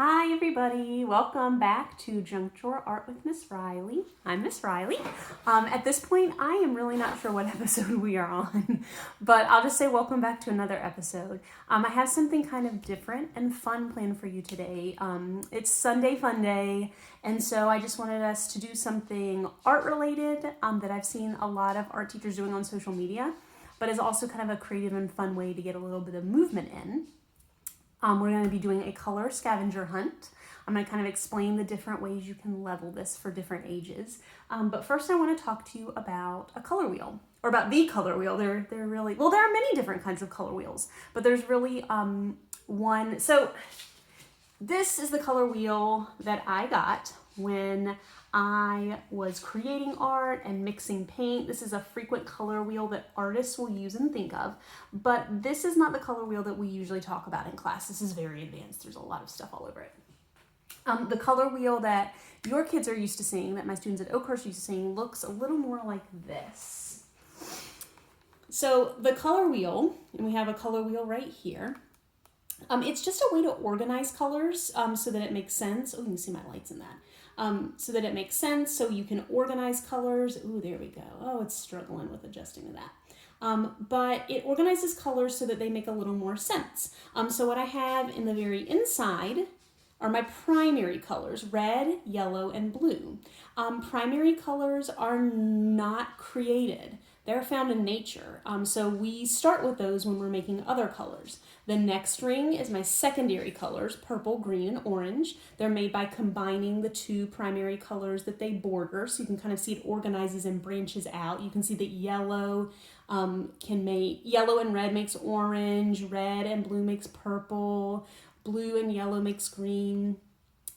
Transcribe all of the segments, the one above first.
Hi everybody, welcome back to Junk Drawer Art with Miss Riley. I'm Miss Riley. At this point, I am really not sure what episode we are on, but I'll just say welcome back to another episode. I have something kind of different and fun planned for you today. It's Sunday Fun Day, and so I just wanted us to do something art related that I've seen a lot of art teachers doing on social media, but is also kind of a creative and fun way to get a little bit of movement in. We're going to be doing a color scavenger hunt. I'm going to kind of explain the different ways you can level this for different ages. But first I want to talk to you about a color wheel, or about the color wheel. They're really, well, there are many different kinds of color wheels, but there's really one. So this is the color wheel that I got when I was creating art and mixing paint. This is a frequent color wheel that artists will use and think of, but this is not the color wheel that we usually talk about in class. This is very advanced. There's a lot of stuff all over it. The color wheel that your kids are used to seeing, that my students at Oakhurst are used to seeing, looks a little more like this. So the color wheel, and we have a color wheel right here, it's just a way to organize colors so that it makes sense. Oh, you can see my lights in that. So that it makes sense, so you can organize colors. Ooh, there we go. Oh, it's struggling with adjusting to that. But it organizes colors so that they make a little more sense. So what I have in the very inside are my primary colors, red, yellow, and blue. Primary colors are not created. They're found in nature. So we start with those when we're making other colors. The next ring is my secondary colors, purple, green, and orange. They're made by combining the two primary colors that they border. So you can kind of see it organizes and branches out. You can see that yellow yellow and red makes orange, red and blue makes purple, blue and yellow makes green.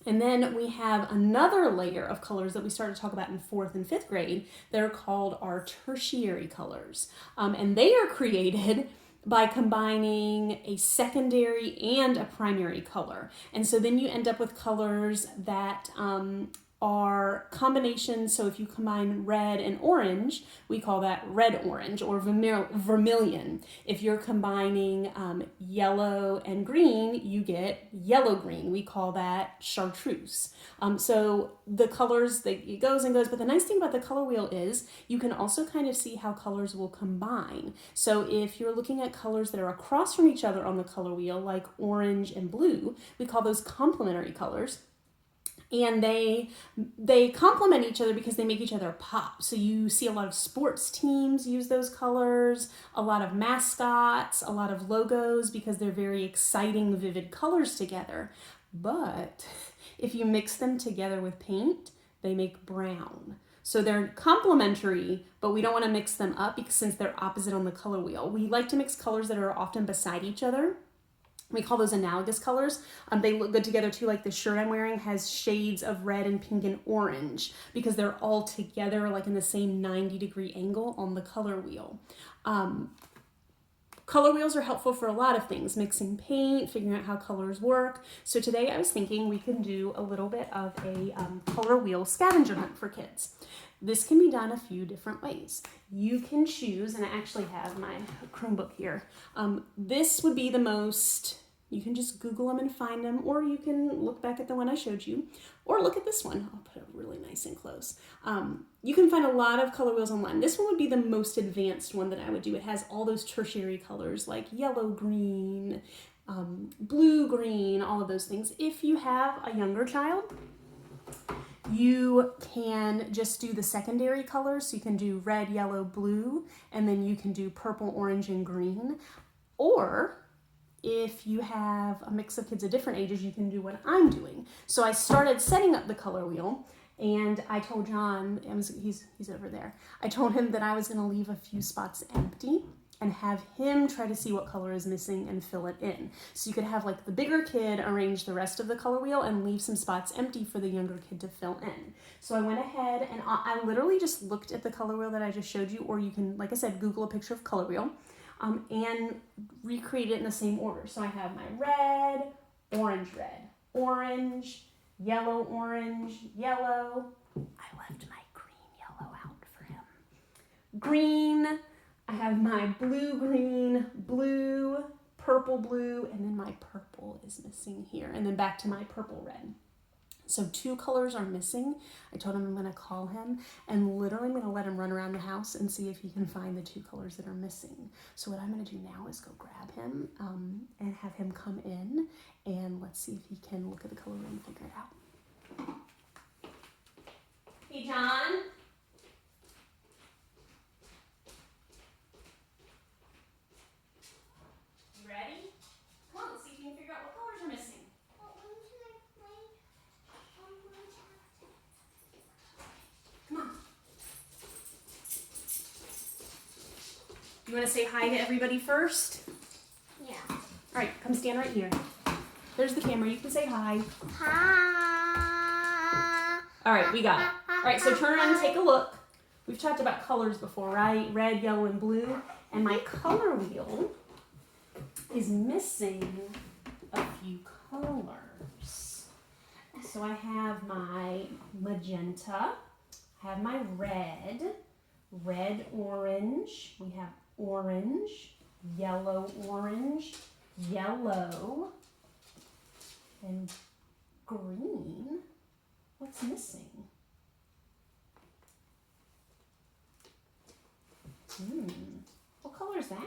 And then we have another layer of colors that we started to talk about in 4th and 5th grade that are called our tertiary colors. And they are created by combining a secondary and a primary color. And so then you end up with colors that are combinations. So if you combine red and orange, we call that red-orange or vermilion. If you're combining yellow and green, you get yellow-green. We call that chartreuse. So the colors, it goes and goes, but the nice thing about the color wheel is you can also kind of see how colors will combine. So if you're looking at colors that are across from each other on the color wheel, like orange and blue, we call those complementary colors. And they complement each other because they make each other pop. So you see a lot of sports teams use those colors, a lot of mascots, a lot of logos, because they're very exciting, vivid colors together. But if you mix them together with paint, they make brown. So they're complementary, but we don't want to mix them up because since they're opposite on the color wheel. We like to mix colors that are often beside each other. We call those analogous colors. They look good together too, like the shirt I'm wearing has shades of red and pink and orange because they're all together like in the same 90-degree angle on the color wheel. Color wheels are helpful for a lot of things, mixing paint, figuring out how colors work. So today I was thinking we can do a little bit of a color wheel scavenger hunt for kids. This can be done a few different ways. You can choose, and I actually have my Chromebook here. This would be the most, you can just Google them and find them, or you can look back at the one I showed you, or look at this one. I'll put it really nice and close. You can find a lot of color wheels online. This one would be the most advanced one that I would do. It has all those tertiary colors like yellow, green, blue, green, all of those things. If you have a younger child, you can just do the secondary colors. So you can do red, yellow, blue, and then you can do purple, orange, and green. Or if you have a mix of kids of different ages, you can do what I'm doing. So I started setting up the color wheel, and I told John, he's over there, I told him that I was going to leave a few spots empty and have him try to see what color is missing and fill it in. So you could have like the bigger kid arrange the rest of the color wheel and leave some spots empty for the younger kid to fill in. So I went ahead and I literally just looked at the color wheel that I just showed you, or you can, like I said, Google a picture of color wheel and recreate it in the same order. So I have my red, orange, yellow, orange, yellow. I left my green, yellow out for him. Green. I have my blue, green, blue, purple, blue, and then my purple. purple is missing here. And then back to my purple red. So 2 colors are missing. I told him I'm going to call him and literally I'm going to let him run around the house and see if he can find the 2 colors that are missing. So what I'm going to do now is go grab him and have him come in and let's see if he can look at the color and figure it out. Hey, John. You ready? Come on, let's see if you can figure out what colors are missing. Come on. You want to say hi to everybody first? Yeah. All right, come stand right here. There's the camera. You can say hi. Hi. All right, we got it. All right, so turn around and take a look. We've talked about colors before, right? Red, yellow, and blue. And my color wheel is missing a few colors. So I have my magenta, I have my red, orange, we have orange, yellow, and green. What's missing? What color is that?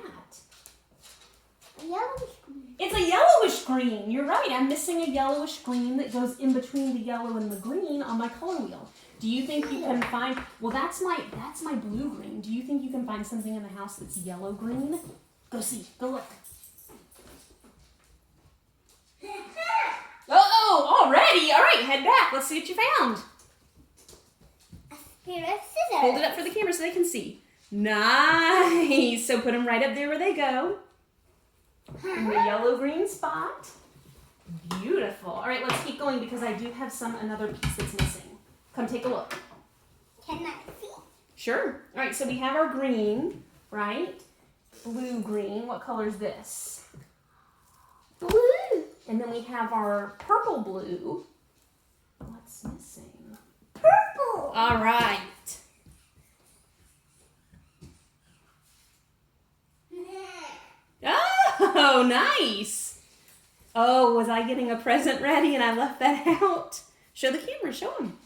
Yellowish green. It's a yellowish green. You're right. I'm missing a yellowish green that goes in between the yellow and the green on my color wheel. Do you think you can find, well, that's my blue green. Do you think you can find something in the house that's yellow green? Go see. Go look. Oh, already. All right, head back. Let's see what you found. Here are scissors. Hold it up for the camera so they can see. Nice. So put them right up there where they go. In the yellow-green spot. Beautiful. All right, let's keep going because I do have another piece that's missing. Come take a look. Can I see? Sure. All right, so we have our green, right? Blue-green. What color is this? Blue. And then we have our purple blue. What's missing? Purple. All right. Oh, nice. Oh, was I getting a present ready and I left that out? Show the camera, show them.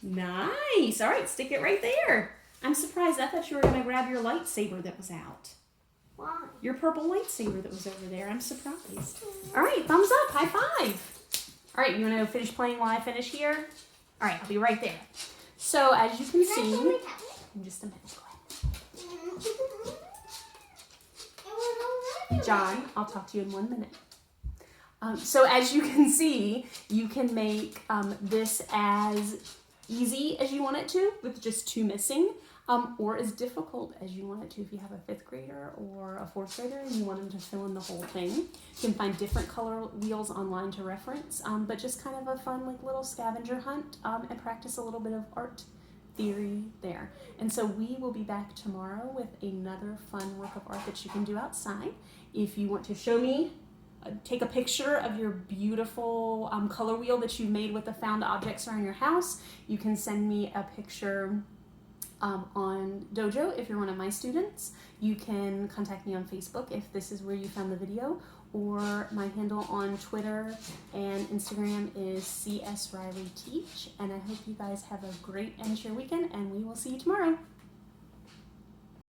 Nice. All right, stick it right there. I'm surprised. I thought you were going to grab your lightsaber that was out. Why? Your purple lightsaber that was over there. I'm surprised. All right, thumbs up. High five. All right, you want to finish playing while I finish here? All right, I'll be right there. So as you can see, in just a minute, go ahead. John, I'll talk to you in 1 minute. So as you can see, you can make this as easy as you want it to with just 2 missing, or as difficult as you want it to if you have a 5th grader or a 4th grader and you want them to fill in the whole thing. You can find different color wheels online to reference, but just kind of a fun like little scavenger hunt and practice a little bit of art theory there. And so we will be back tomorrow with another fun work of art that you can do outside. If you want to show me, take a picture of your beautiful color wheel that you made with the found objects around your house, you can send me a picture on Dojo if you're one of my students. You can contact me on Facebook if this is where you found the video, or my handle on Twitter and Instagram is CSRileyTeach. And I hope you guys have a great end to your weekend, and we will see you tomorrow.